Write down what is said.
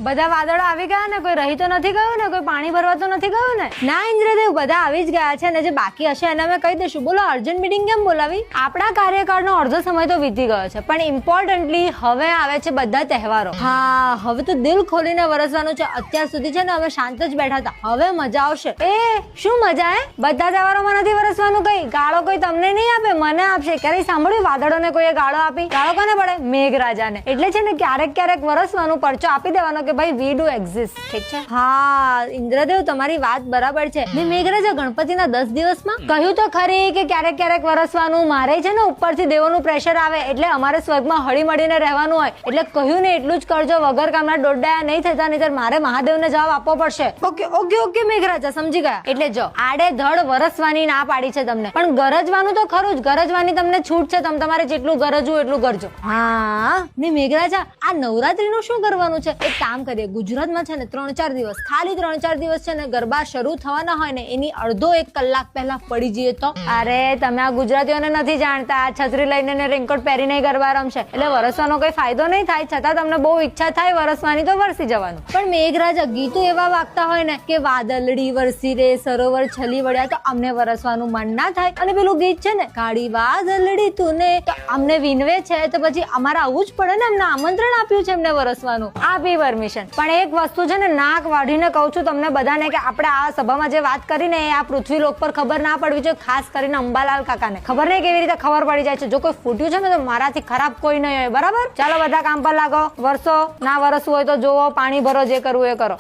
બધા વાદળો આવી ગયા ને, કોઈ રહી તો નથી ગયું ને, કોઈ પાણી ભરવા તો નથી ગયું ને? ના ઇન્દ્રદેવ, બધા આવી જ ગયા છે ને જે બાકી હશે એને અમે કહી દઈશું. બોલો અર્જન્ટ મીટિંગ કેમ બોલાવી? આપણા કાર્યકાળનો અડધો સમય તો વીતી ગયો છે, પણ ઇમ્પોર્ટન્ટલી હવે આવે છે બધા તહેવારો. હા, હવે તો દિલ ખોલીને વરસવાનું છે. અત્યાર સુધી છે ને અમે શાંત જ બેઠા હતા, હવે મજા આવશે. એ શું મજા? બધા તહેવારોમાં નથી વરસવાનું. કઈ ગાળો કોઈ તમને નહીં આપે, મને આપશે. ક્યારેય સાંભળ્યું વાદળોને કોઈએ ગાળો આપી? ગાળો કોને પડે? મેઘરાજાને. એટલે છે ને ક્યારેક ક્યારેક વરસવાનું, પરચો આપી દેવાનો કે ભાઈ વી ડુ એક્ઝિસ્ટ. ઠીક છે? હા ઇન્દ્રદેવ, તમારી વાત બરાબર છે. મેઘરાજા ગણપતિના 10 દિવસમાં કહ્યું તો ખરી કે ક્યારેક ક્યારેક વરસવાનું. મારે છે ને ઉપરથી દેવોનું પ્રેશર આવે, એટલે અમારે સ્વર્ગમાં હળી મળીને રહેવાનું હોય, એટલે કહ્યું ને એટલું જ કરજો. વગર કામના દોડડાયા નહીં થતા, નહીતર મારે મહાદેવને જવાબ આપવો પડશે. ઓકે ઓકે ઓકે મેઘરાજા, સમજી ગયા. એટલે જો આડે ધડ વરસવાની ના પાડી છે તમને, પણ ગરજવાનું તો ખરું જ. ગરજવાની તમને છૂટ છે, તમે તમારે જેટલું ગરજવું એટલું કરજો. હા ને મેઘરાજા, આ નવરાત્રીનું શું કરવાનું છે? એક કામ કરીએ, ગુજરાતમાં છે ને 3-4 દિવસ, ખાલી 3-4 દિવસ છે ને ગરબા શરૂ થવાના હોય ને એની અડધો 1 કલાક પહેલા પડી જઈએ તો. અરે તમે આ ગુજરાતીઓને નથી જાણતા, છત્રી લઈને ને રેનકોટ પહેરીને ગરબા રમશે, એટલે વરસવાનો કોઈ ફાયદો નહીં થાય. છતાં તમને બહુ ઈચ્છા થાય વરસવાની તો વરસી જવાનું. પણ મેઘરાજા, ગીતો એવા વાગતા હોય ને કે વાદળડી વરસી રે સરોવર છલી વળ્યા, તો અમને વરસવાનું મન ના થાય. અને પેલું ગીત છે ને કાળી વાદળડી તું ને, તો અમને વિનવે છે, તો પછી અમારે આવવું જ પડે ને. અમને આમંત્રણ આપ્યું છે એમને વરસવાનું, આપી પરમિશન. પણ એક વસ્તુ છે ને નાક વાઢીને કહું છું તમને બધાને, કે આપણે આ સભામાં જે વાત કરીને એ આ પૃથ્વી લોક પર ખબર ના પડવી જોઈએ. ખાસ કરીને અંબાલાલ કાકાને ખબર નહીં કેવી રીતે ખબર પડી જાય છે. જો કોઈ ફૂટ્યું છે ને તો મારાથી ખરાબ કોઈ નહીં હોય. બરાબર? ચાલો બધા કામ પર લાગો. વરસો ના વરસવું હોય તો જોવો, પાણી ભરો, જે કરવું એ કરો.